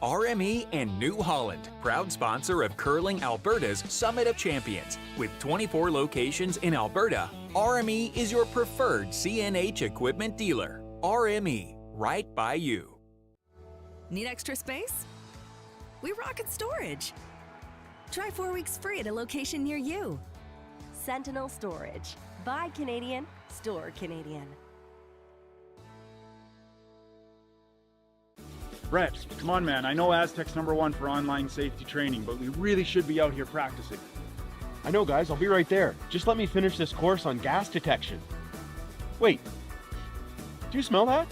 RME and New Holland, proud sponsor of Curling Alberta's Summit of Champions. With 24 locations in Alberta, RME is your preferred CNH equipment dealer. RME, right by you. Need extra space? We rocket storage. Try 4 weeks free at a location near you. Sentinel Storage. Buy Canadian, store Canadian. Brett, come on man, I know Aztec's #1 for online safety training, but we really should be out here practicing. I know guys, I'll be right there. Just let me finish this course on gas detection. Wait, do you smell that?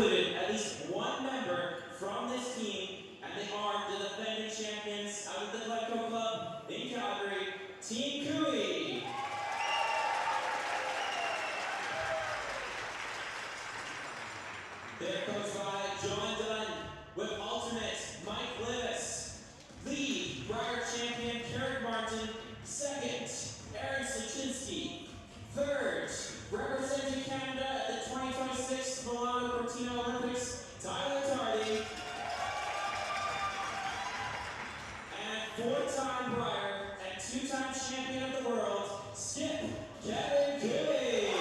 At least one member from this team, and they are the defending champions out of the Glencoe Club in Calgary, Team Cooey. They're coached by John Dunn, with alternate Mike Levis, lead Briar champion Karen Martin, second Aaron Sachinsky, third representing Canada at the 2026 Milano Cortina Olympics, Tyler Tardy, and 4-time Briar and 2-time champion of the world, Skip Kevin Cooley.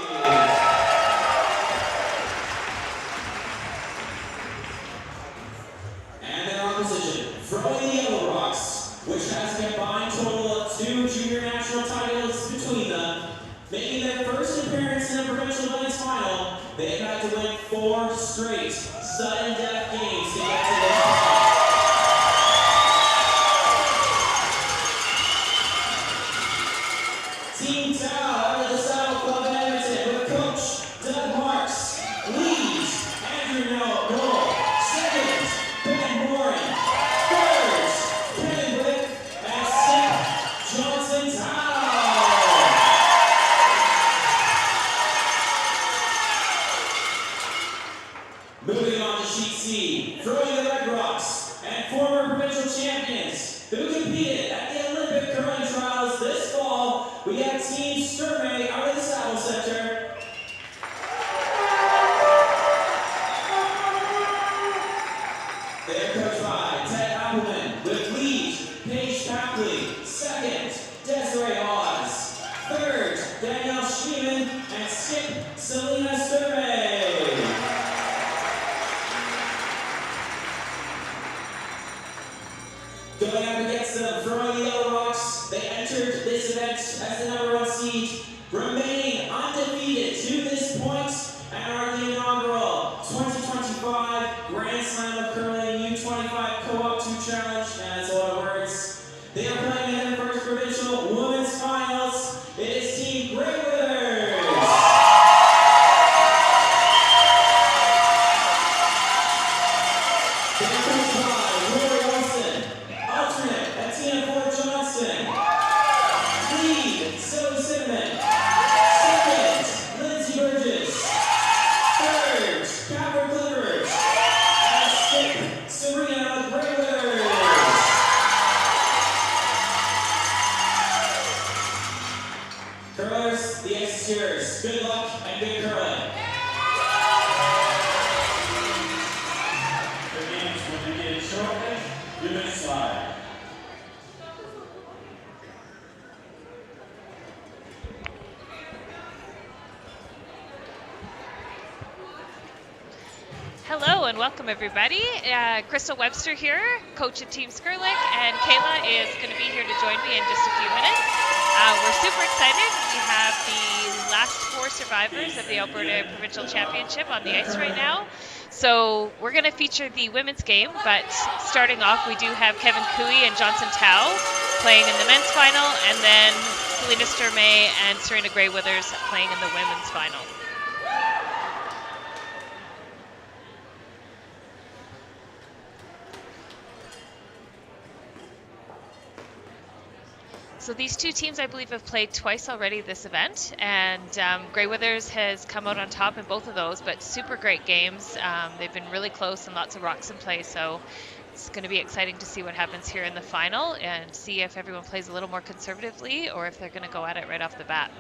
And their opposition, throwing the Yellow Rocks, which has a combined total of 2 junior national titles between them, making their first appearance in the provincial men's final. They've had to win 4 straight sudden death games to get to this point. Team Tau out of the Saddle Club in Edmonton with coach Doug Marks, lead Andrew Noel, second Ben Morin, third Kevin Wick, and sixth Johnson Tau. Moving on to Sheet C, throwing the Red Rocks, and former provincial champions who competed at the Olympic curling trials this fall. We have Team Sturmay out of the Saddle Center. They're coached by Ted Appleman, with lead Paige Papley, second Desiree Oz, third Danielle Schneeman, and skip Selena Sturmay. Going up against them, throwing the Yellow Rocks, they entered this event as the #1 seed, remaining undefeated to this point, and are the inaugural 2025 Grand Slam of Curling U25 Co-op 2 Challenge. And that's a lot of words. They are playing in their first provincial women's finals. It is Team Grey Withers. They're coached by Rory Wilson, alternate Atina Ford Johnson, lead Zoe Cinnamon, second Lindsay Burgess, third Catherine Clifford, and skip Serena with Grey Withers. Hello and welcome everybody. Crystal Webster here, coach of Team Skurlick, and Kayla is going to be here to join me in just a few minutes. We're super excited. We have the last 4 survivors of the Alberta Provincial Championship on the ice right now. So we're going to feature the women's game, but starting off we do have Kevin Cooey and Johnson Tao playing in the men's final, and then Selena Sturmay and Serena Withers playing in the women's final. So these two teams, I believe, have played twice already this event, and Withers has come out on top in both of those, but super great games. They've been really close and lots of rocks in play, so it's going to be exciting to see what happens here in the final and see if everyone plays a little more conservatively or if they're going to go at it right off the bat.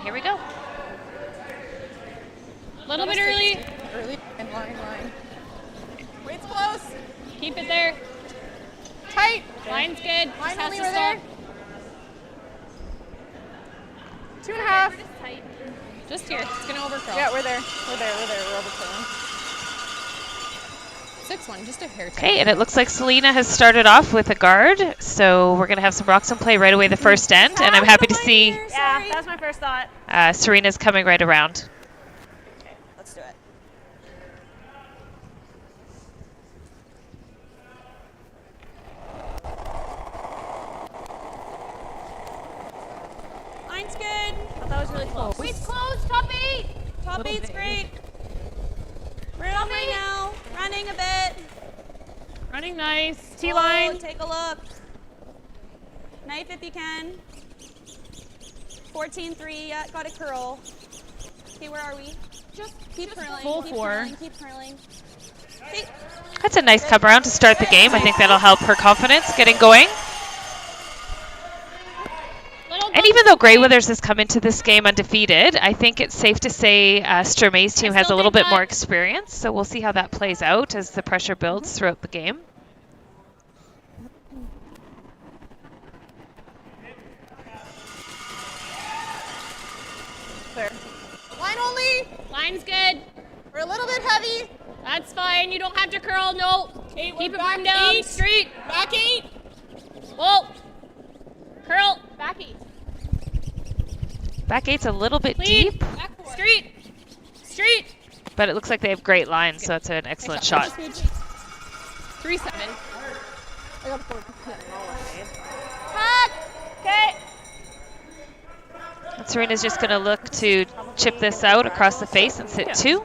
Here we go. A little bit early. Early and line. Wait's close. Keep it there. Tight. Line's good. Line Just only, has to we're there. stop. 2.5. We're just tight. Just here. It's gonna overcurl. Yeah, we're there. We're overcurling. 6-1, just a hair tight. Okay, and it looks like Selena has started off with a guard, so we're going to have some rocks in play right away the first end, and I'm happy to see Yeah, that was my first thought. Serena's coming right around. Okay, let's do it. Line's good. I thought that was really close. Wait's close. Top 8. Top 8's great. Room right now. Running a bit. Running nice. Oh, T-line. take a look. Knife if you can. 14-3. Yeah, got a curl. Okay, where are we? Just keep curling. full keep 4. Curling, keep curling. Okay. That's a nice come around to start the game. I think that'll help her confidence getting going. And even though Withers has come into this game undefeated, I think it's safe to say Sturmay's team has a little bit more experience, so we'll see how that plays out as the pressure builds throughout the game. Clear. Line only. Line's good. We're a little bit heavy. That's fine. You don't have to curl. No. Okay, Keep it back bring down. 8. Street. Back 8. Whoa. Curl. Back 8. Back 8's a little bit Clean. deep, Back 4. Street. Street. but it looks like they have great lines, so it's an excellent shot. 3-7. I got 4. Back. Okay. And Serena's just going to look to chip this out across the face and sit 2.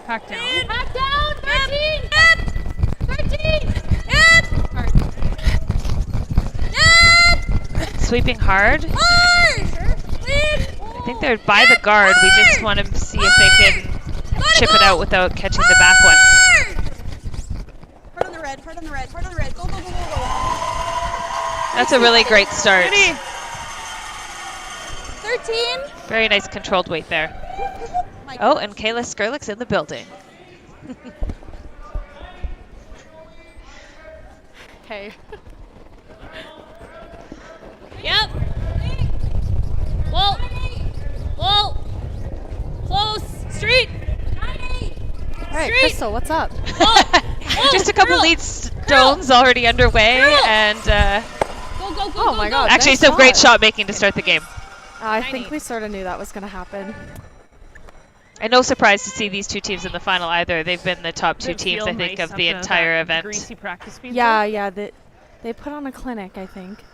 Pack down. Pack down. 13. 13. Sweeping hard. I think they're by the guard. We just want to see if they can chip it out without catching the back one. Hard on the red. Hard on the red. Hard on the red. Go, go, go, go, go. That's a really great start. 13. Very nice controlled weight there. Oh, and Kayla Skurlick's in the building. Okay. Yep. Whoa. Whoa. Close. Street. All right, Crystal, what's up? Just a couple lead stones already underway, and Go, go, go, Oh go, my go. God. actually nice some great shot. shot making to start the game. I think we sort of knew that was going to happen. And no surprise to see these two teams in the final either. They've been the top 2 teams, I think, of the entire event. Yeah, they put on a clinic, I think,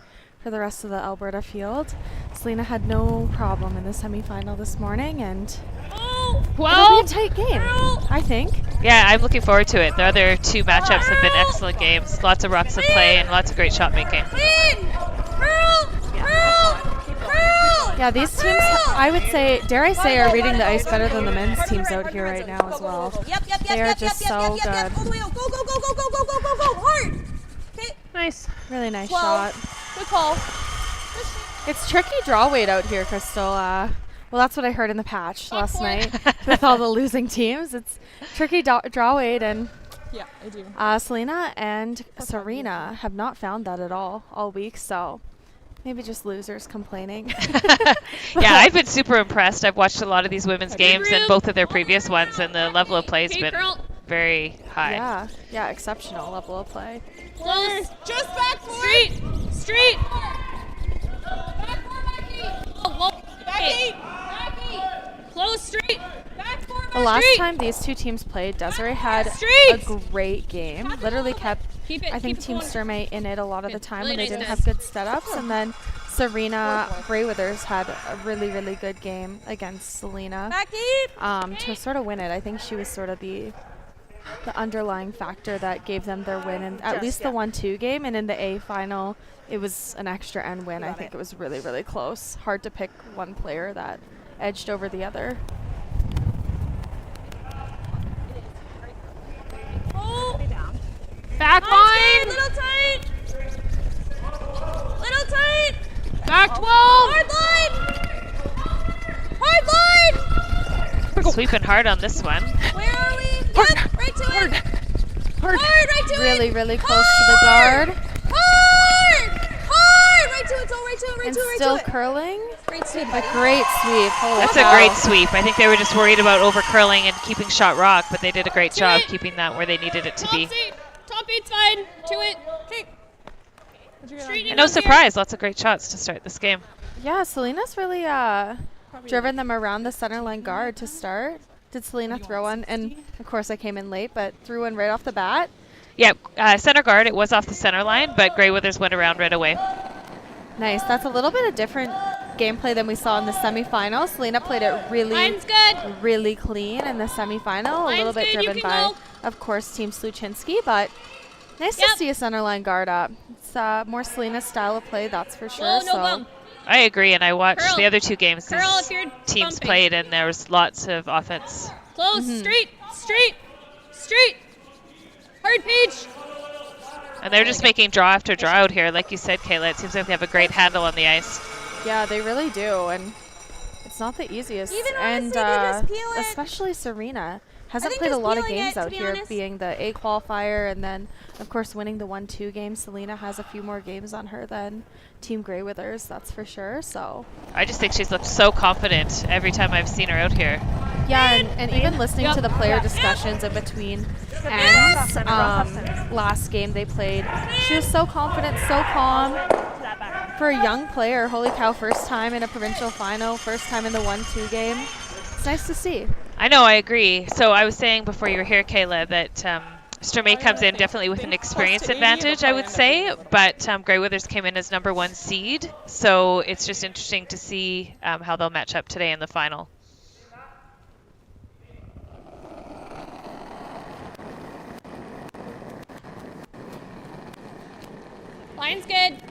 for the rest of the Alberta field. Selena had no problem in the semifinal this morning, and it'll be a tight game, I think. Yeah, I'm looking forward to it. The other 2 matchups have been excellent games. Lots of rocks in play and lots of great shot making. Yeah, these teams, I would say, dare I say, are reading the ice better than the men's teams out here right now as well. They are just so good. Go, go, go, go, go, go, go, go, go, go, go, hard. Okay. Nice. Really nice 12. shot. Good call. It's tricky draw weight out here, Crystal. Well, that's what I heard in the patch last night with all the losing teams. It's tricky draw weight, and Yeah, I do. Selena and Serena have not found that at all week, so maybe just losers complaining. Yeah, I've been super impressed. I've watched a lot of these women's games and both of their previous ones, and the level of play has been very high. Yeah, exceptional level of play. Close. Just back for Street. Street. Back for Becky. Oh, Becky. close. Street. Back for The last time these two teams played, Desiree had a great game. Literally kept, I think, Team Sturmay in it a lot of the time when they didn't have good setups. And then Serena Grey-Withers had a really, really good game against Selena to sort of win it. I think she was sort of the underlying factor that gave them their win, and at least the 1-2 game. And in the A final, it was an extra end win. I think it was really, really close. Hard to pick one player that edged over the other. Back line. Little tight. Little tight. Back 12. Hard line. Hard line. Sweeping hard on this one. Where are we? Yep, right to it. Hard, right to it. Really, really close to the guard. Hard. Right to it. Go right to it. Right And to it. Right still to it. curling. Great sweep. A great sweep. Holy That's cow. a great sweep. I think they were just worried about over curling and keeping shot rock, but they did a great job keeping that where they needed it to be. Top eight's fine. To it. Okay. And no surprise, lots of great shots to start this game. Yeah, Selena's really driven them around the center line guard to start. Did Selena throw one? And of course I came in late, but threw one right off the bat. Yeah, center guard, it was off the center line, but Grey-Withers went around right away. Nice. That's a little bit of different gameplay than we saw in the semifinal. Selena played it really clean in the semifinal. A little bit driven by, of course, Team Sluchinski, but nice to see a center line guard up. It's more Selena's style of play, that's for sure. I agree, and I watched the other two games these teams played, and there was lots of offense. Close. Street. Hard page. And they're just making draw after draw out here. Like you said, Kayla, it seems like they have a great handle on the ice. Yeah, they really do, and it's not the easiest. And especially Serena hasn't played a lot of games out here, being the A qualifier, and then, of course, winning the 1-2 game. Selena has a few more games on her than Team Grey-Withers, that's for sure. So I just think she's looked so confident every time I've seen her out here. Yeah, and even listening to the player discussions in between ends, last game they played, she was so confident, so calm. For a young player, holy cow, first time in a provincial final, first time in the 1-2 game. It's nice to see. I know, I agree. So I was saying before you were here, Kayla, that Sturmay comes in definitely with an experience advantage, I would say, but Grey-Withers came in as #1 seed, so it's just interesting to see how they'll match up today in the final. Line's good.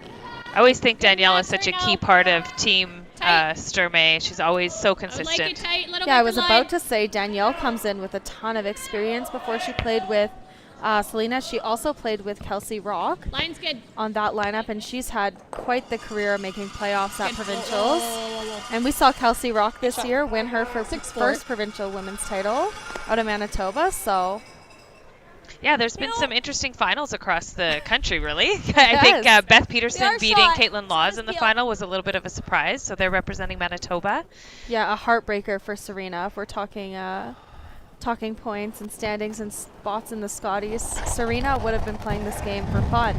I always think Danielle is such a key part of Team Sturmay. She's always so consistent. Yeah, I was about to say Danielle comes in with a ton of experience. Before she played with Selena, she also played with Kelsey Rock Line's good. on that lineup, and she's had quite the career making playoffs at provincials. And we saw Kelsey Rock this year win her first provincial women's title out of Manitoba. So yeah, there's been some interesting finals across the country, really. I think Beth Peterson beating Caitlin Laws in the final was a little bit of a surprise, so they're representing Manitoba. Yeah, a heartbreaker for Serena if we're talking points and standings and spots in the Scotties. Serena would have been playing this game for fun,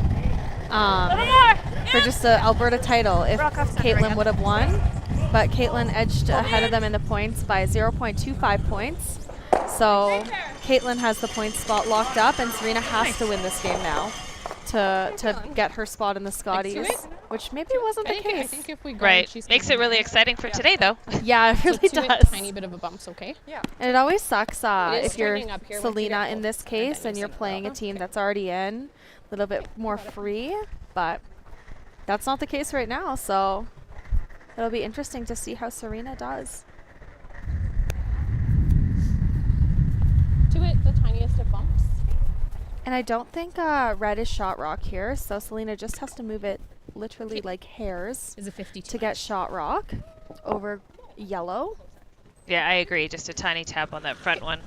for just the Alberta title if Caitlin would have won. But Caitlin edged ahead of them in the points by 0.25 points. So Caitlin has the point spot locked up, and Serena has to win this game now to get her spot in the Scotties, which maybe wasn't the case. I think if we go, right, makes it really exciting for today, though. Yeah, it really does. Tiny bit of a bump's okay. Yeah. And it always sucks if you're Selena in this case and you're playing a team that's already in, a little bit more free, but that's not the case right now. So it'll be interesting to see how Serena does. To it, the tiniest of bumps. And I don't think red is shot rock here, so Selena just has to move it literally like hairs is a 50 to get shot rock over yellow. Yeah, I agree. Just a tiny tap on that front one.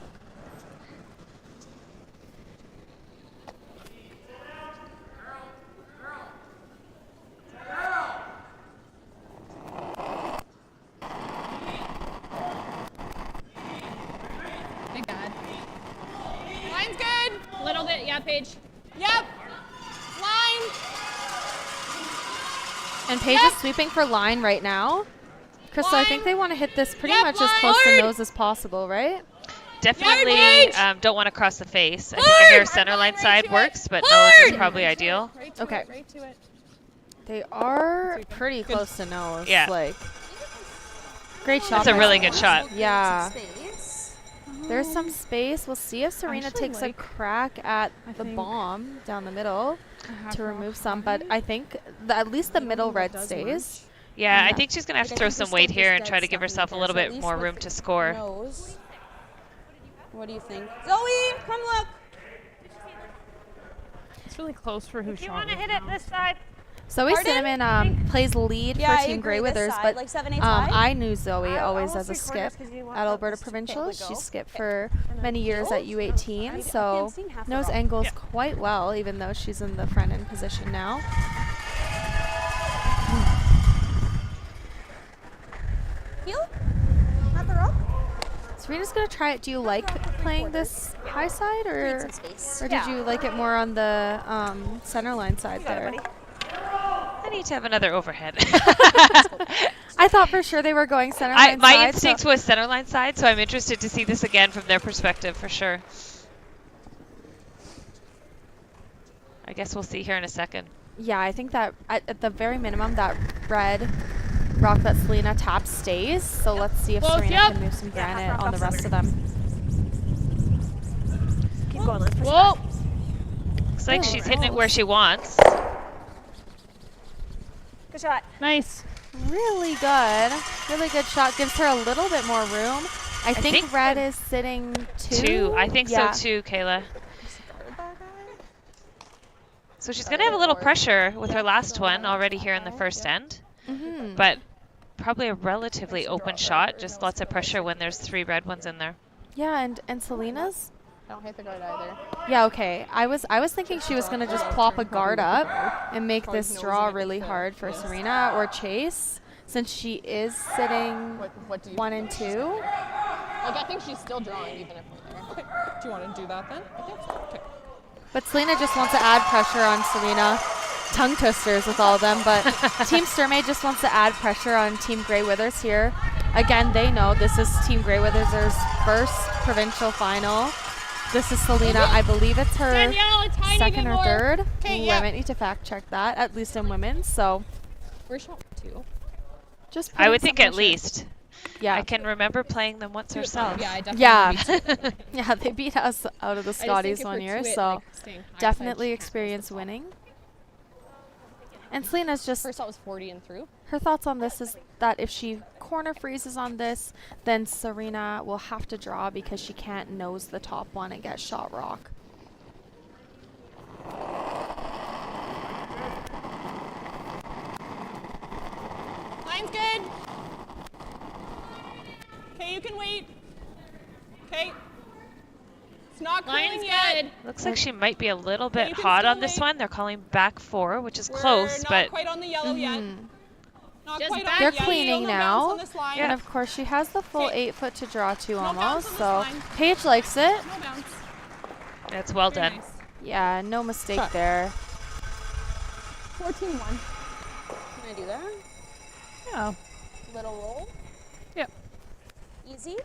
Big bad. Line's good. Little bit, yeah, Paige. Yep. Line. And Paige is sweeping for line right now. Crystal, I think they want to hit this pretty much as close to nose as possible, right? Definitely don't want to cross the face. I think a hair center line side works, but nose is probably ideal. Okay. They are pretty close to nose. Yeah. Like, great shot. That's a really good shot. Yeah. There's some space. We'll see if Serena takes a crack at the bomb down the middle to remove some, but I think at least the middle red stays. Yeah, I think she's going to have to throw some weight here and try to give herself a little bit more room to score. What do you think? Zoe, come look. It's really close for who shot. You want to hit it this side? Zoe Cinnamon plays lead for Team Grey Withers, but like 7-8 I knew Zoe always as a skip at Alberta Provincial. She skipped for many years at U18, so knows angles quite well, even though she's in the front end position now. Heel? Not the rope? Serena's gonna try it. Do you like playing this high side, or did you like it more on the center line side there? I need to have another overhead. I thought for sure they were going center line my side. instinct was center line side, so I'm interested to see this again from their perspective for sure. I guess we'll see here in a second. Yeah, I think that at the very minimum, that red rock that Selena taps stays. So let's see if Serena can move some granite on the rest of them. Keep going, let's push Whoa! Looks like she's hitting it where she wants. Good shot. Nice. Really good. Really good shot. Gives her a little bit more room. I think red is sitting two. I think so too, Kayla. So she's going to have a little pressure with her last one already here in the first end. But probably a relatively open shot. Just lots of pressure when there's 3 red ones in there. Yeah, and Selena's? I don't hit the guard either. Yeah, okay. I was thinking she was going to just plop a guard up and make this draw really hard for Serena or Chase, since she is sitting 1 and 2. Like, I think she's still drawing even if we're there. Do you want to do that then? I think so. Okay. But Selena just wants to add pressure on Serena. Tongue twisters with all of them, but Team Sturmay just wants to add pressure on Team Grey Withers here. Again, they know this is Team Grey Withers' first provincial final. This is Selena. I believe it's her second or third. Ooh, I might need to fact check that, at least in women's. So we're shot 2. Just I would think at least. Yeah. I can remember playing them once herself. Yeah, I definitely yeah, they beat us out of the Scotties one year, so definitely experience winning. And Selena's just... First shot was 40 and through. Her thoughts on this is that if she corner freezes on this, then Serena will have to draw because she can't nose the top one and get shot rock. Line's good. Okay, you can wait. Okay. It's not cooling yet. Looks like she might be a little bit hot on this one. They're calling back 4, which is close, but not quite on the yellow yet. Not quite on They're the yellow. cleaning now, On this line. and of course she has the full 8 foot to draw to No bounce almost, on this so line. Paige likes it. No bounce. it's well Very done. nice. Yeah, no mistake there. 14-1. Can I do that? Yeah. Little roll. Yep. Easy.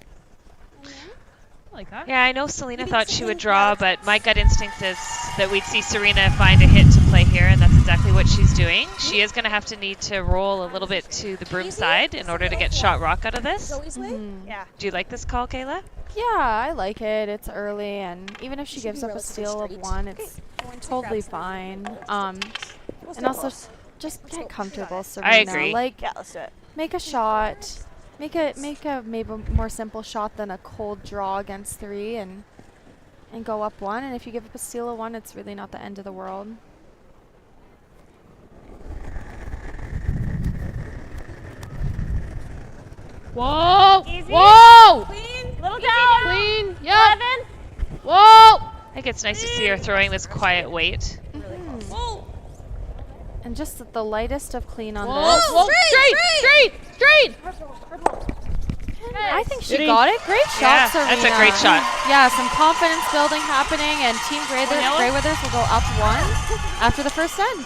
I like that. Yeah, I know Selena thought she would draw, but my gut instinct is that we'd see Serena find a hit to play here, and that's exactly what she's doing. She is going to need to roll a little bit to the broom side in order to get shot rock out of this. Yeah. Do you like this call, Kayla? Yeah, I like it. It's early, and even if she gives up a steal of 1, it's totally fine. And also, just get comfortable, Serena. I agree. Like, Yeah, let's do it. make a shot. Make a maybe more simple shot than a cold draw against 3, and go up 1. And if you give up a steal of 1, it's really not the end of the world. Whoa! Easy. Whoa! Clean. Little Easy down. Clean. Yep. 11. Whoa! I think it's nice to see her throwing this quiet weight. Whoa. And just the lightest of clean on Whoa! this. Whoa! Straight! I think she got it. Great shot, Serena. That's a great shot. Yeah, some confidence building happening, and Team Grey-Withers will go up 1 after the first end.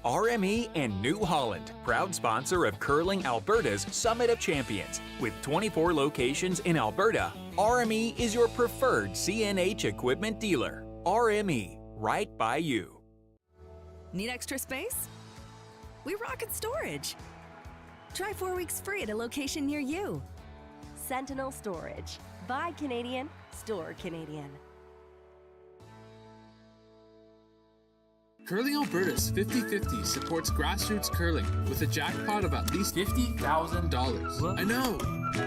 RME and New Holland, proud sponsor of Curling Alberta's Summit of Champions. With 24 locations in Alberta, RME is your preferred CNH equipment dealer. RME, right by you. Need extra space? We rocket storage. Try 4 weeks free at a location near you. Sentinel Storage. Buy Canadian, store Canadian. Curling Alberta's 50/50 supports grassroots curling with a jackpot of at least $50,000. I know!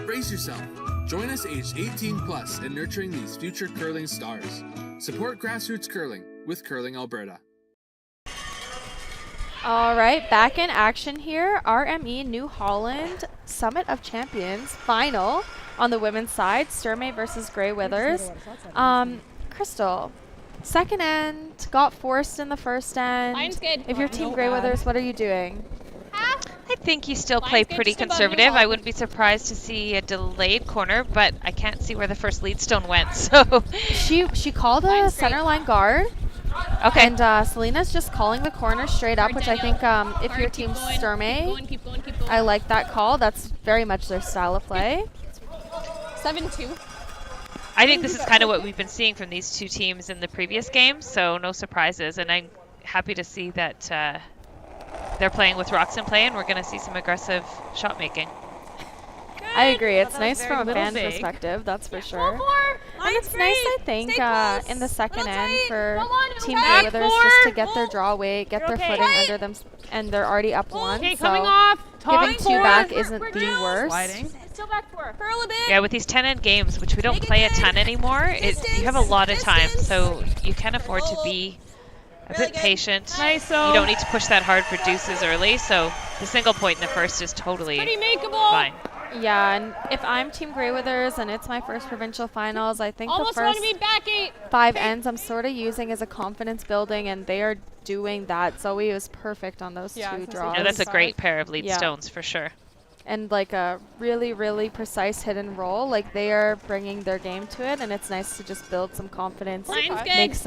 Brace yourself. Join us aged 18 plus in nurturing these future curling stars. Support grassroots curling with Curling Alberta. All right, back in action here. RME New Holland Summit of Champions final on the women's side. Sturmay versus Grey-Withers. Crystal, second end, got forced in the first end. Line's good. If you're Team Grey-Withers, what are you doing? I think you still play pretty conservative. I wouldn't be surprised to see a delayed corner, but I can't see where the first lead stone went. So she called a center line guard. Okay. And Selena's just calling the corner straight up, which I think if you're Team Sturmay, Keep going. I like that call. That's very much their style of play. 7-2. I think this is kind of what we've been seeing from these two teams in the previous games, so no surprises. And I'm happy to see that they're playing with rocks in play, and we're going to see some aggressive shot making. I agree. It's nice from a fan perspective, that's for sure. And it's nice, I think, in the second end for Team Grey-Withers just to get their draw weight, get their footing under them, and they're already up 1. Okay, so coming off. giving 2 back isn't the worst. Still back to her. Curl a bit. Yeah, with these 10-end games, which we don't play a ton anymore, you have a lot of time, so you can afford to be a bit patient. Nice. You don't need to push that hard for deuces early, so the single point in the first is totally Pretty makeable. fine. Yeah, and if I'm Team Grey-Withers and it's my first provincial finals, I think Almost the want first to be back 8. 5 ends I'm sort of using as a confidence building, and they are doing that. Zoe was perfect on those 2 draws. Yeah, that's a great pair of lead stones for sure. And like a really, really precise hit and roll. Like they are bringing their game to it, and it's nice to just build some confidence, Line's good. make some